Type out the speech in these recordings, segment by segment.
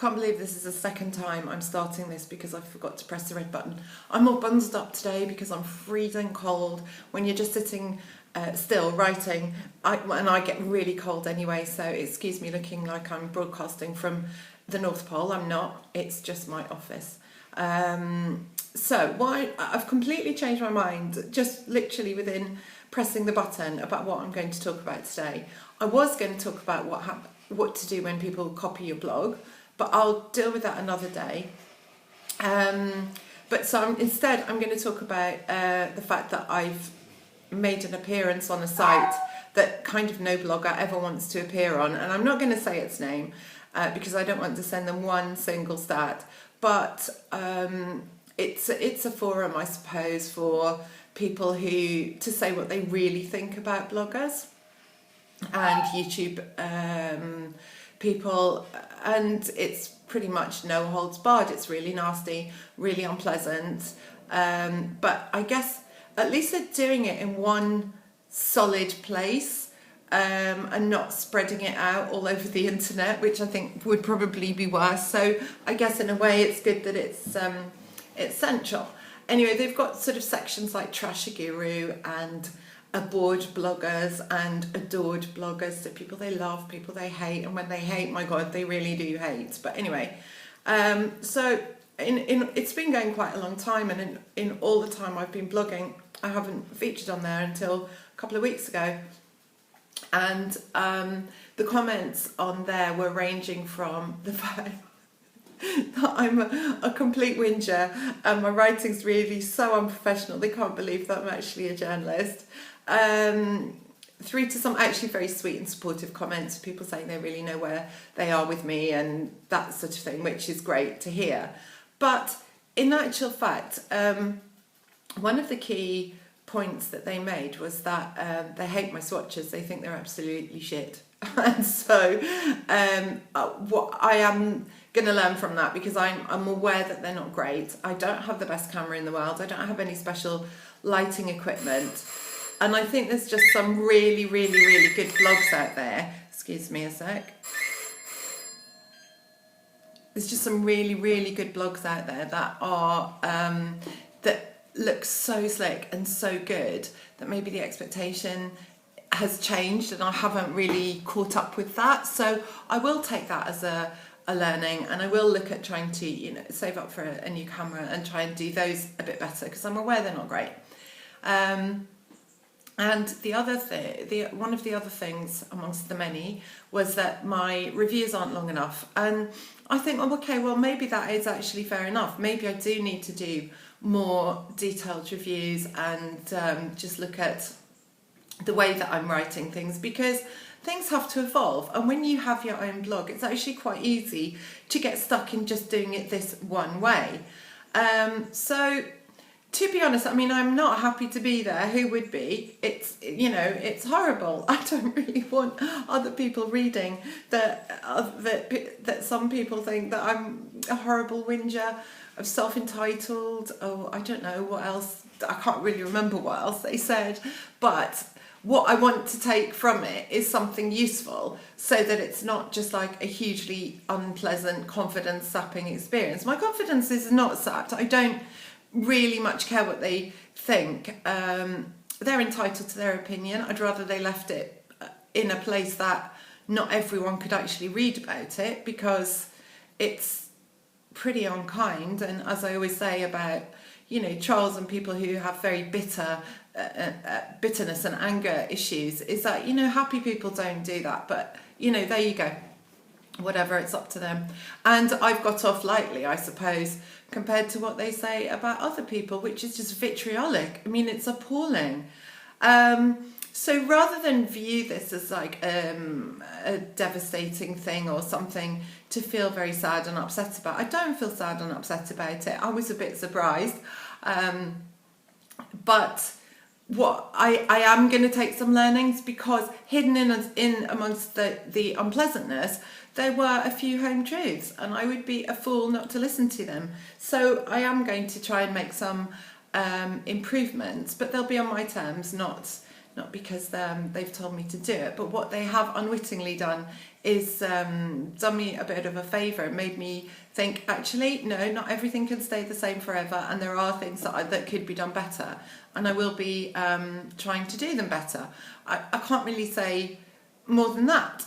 Can't believe this is the second time I'm starting this because I forgot to press the red button. I'm all bundled up today because I'm freezing cold. When you're just sitting still writing, and I get really cold anyway, so excuse me looking like I'm broadcasting from the North Pole. I'm not, it's just my office. So I've completely changed my mind, just literally within pressing the button, about what I'm going to talk about today. I was going to talk about what to do when people copy your blog, but I'll deal with that another day. Instead I'm going to talk about the fact that I've made an appearance on a site that kind of no blogger ever wants to appear on, and I'm not going to say its name because I don't want to send them one single stat, but it's a forum, I suppose, for people to say what they really think about bloggers and YouTube people, and it's pretty much no holds barred. It's really nasty, really unpleasant, but I guess at least they're doing it in one solid place and not spreading it out all over the internet, which I think would probably be worse. So I guess in a way it's good that it's central. Anyway, they've got sort of sections like Trash a Guru and abhorred bloggers and adored bloggers, so people they love, people they hate, and when they hate, my God, they really do hate. But anyway, so it's been going quite a long time, and in all the time I've been blogging, I haven't featured on there until a couple of weeks ago, and the comments on there were ranging from the fact that I'm a complete whinger and my writing's really so unprofessional, they can't believe that I'm actually a journalist, through to some actually very sweet and supportive comments, people saying they really know where they are with me and that sort of thing, which is great to hear. But in actual fact, one of the key points that they made was that they hate my swatches, they think they're absolutely shit. And so what I am going to learn from that, because I'm aware that they're not great. I don't have the best camera in the world, I don't have any special lighting equipment, and I think there's just some really, really, really good blogs out there. Excuse me a sec. There's just some really, really good blogs out there that are that look so slick and so good that maybe the expectation has changed and I haven't really caught up with that. So I will take that as a learning, and I will look at trying to save up for a new camera and try and do those a bit better, because I'm aware they're not great. And the other thing, one of the other things amongst the many was that my reviews aren't long enough, and I think, oh, okay, well maybe that is actually fair enough. Maybe I do need to do more detailed reviews and just look at the way that I'm writing things, because things have to evolve, and when you have your own blog, it's actually quite easy to get stuck in just doing it this one way. So to be honest, I mean, I'm not happy to be there. Who would be? It's horrible. I don't really want other people reading that some people think that I'm a horrible whinger, of self-entitled, oh, I don't know what else, I can't really remember what else they said, but what I want to take from it is something useful, so that it's not just like a hugely unpleasant, confidence-sapping experience. My confidence is not sapped. I don't really much care what they think. They're entitled to their opinion. I'd rather they left it in a place that not everyone could actually read about it, because it's pretty unkind. And as I always say about trolls and people who have very bitterness and anger issues, is that happy people don't do that, but there you go, whatever, it's up to them. And I've got off lightly, I suppose, compared to what they say about other people, which is just vitriolic. I mean, it's appalling. So rather than view this as like a devastating thing or something to feel very sad and upset about, I don't feel sad and upset about it. I was a bit surprised, but what I am going to take some learnings, because hidden in amongst the unpleasantness, there were a few home truths, and I would be a fool not to listen to them. So I am going to try and make some improvements, but they'll be on my terms, not not because they've told me to do it, but what they have unwittingly done is done me a bit of a favour. It made me think, actually, no, not everything can stay the same forever, and there are things that could be done better, and I will be trying to do them better. I can't really say more than that.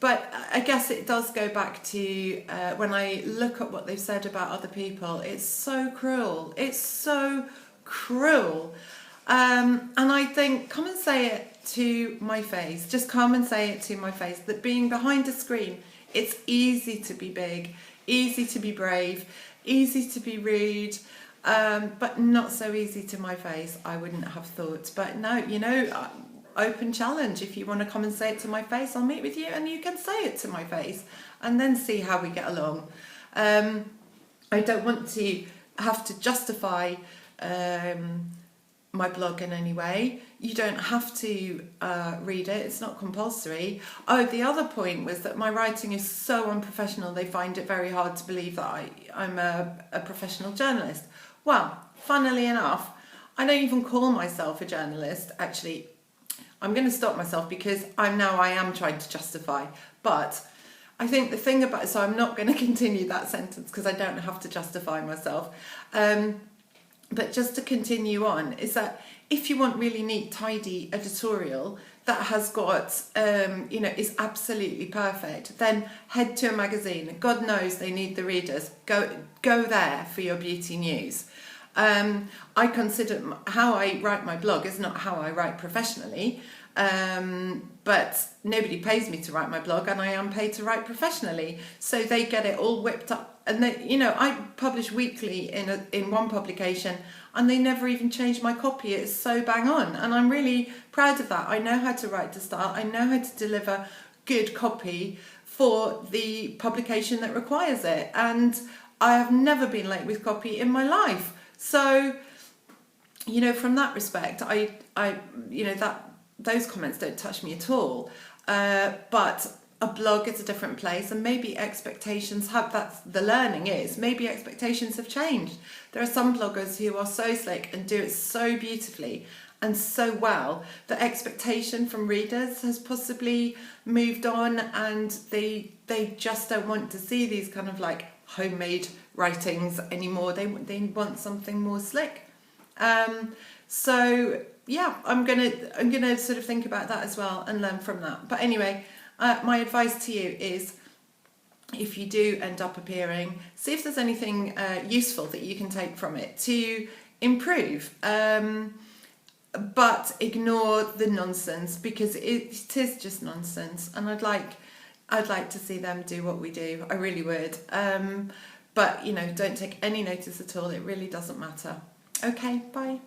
But I guess it does go back to when I look at what they've said about other people, it's so cruel. It's so cruel. And I think, come and say it to my face. Just come and say it to my face. That being behind a screen, it's easy to be big, easy to be brave, easy to be rude, but not so easy to my face. I wouldn't have thought. But no, you know, open challenge. If you want to come and say it to my face, I'll meet with you and you can say it to my face and then see how we get along. I don't want to have to justify my blog in any way. You don't have to read it. It's not compulsory. Oh, the other point was that my writing is so unprofessional, they find it very hard to believe that I'm a professional journalist. Well, funnily enough, I don't even call myself a journalist. Actually, I'm going to stop myself because I am trying to justify. But I think the thing about, so I'm not going to continue that sentence because I don't have to justify myself. But just to continue on, is that if you want really neat, tidy editorial that has got, is absolutely perfect, then head to a magazine. God knows they need the readers. Go there for your beauty news. I consider how I write my blog is not how I write professionally, but nobody pays me to write my blog, and I am paid to write professionally. So they get it all whipped up. And they, I publish weekly in one publication, and they never even change my copy. It's so bang on, and I'm really proud of that. I know how to write to start. I know how to deliver good copy for the publication that requires it, and I have never been late with copy in my life. So, from that respect, those comments don't touch me at all. But a blog is a different place, and maybe expectations maybe expectations have changed. There are some bloggers who are so slick and do it so beautifully and so well that expectation from readers has possibly moved on, and they just don't want to see these kind of like homemade writings anymore. They want something more slick. So yeah, I'm gonna sort of think about that as well and learn from that. But anyway, my advice to you is, if you do end up appearing, see if there's anything useful that you can take from it to improve. But ignore the nonsense, because it is just nonsense, and I'd like to see them do what we do. I really would. But don't take any notice at all. It really doesn't matter. Okay, bye.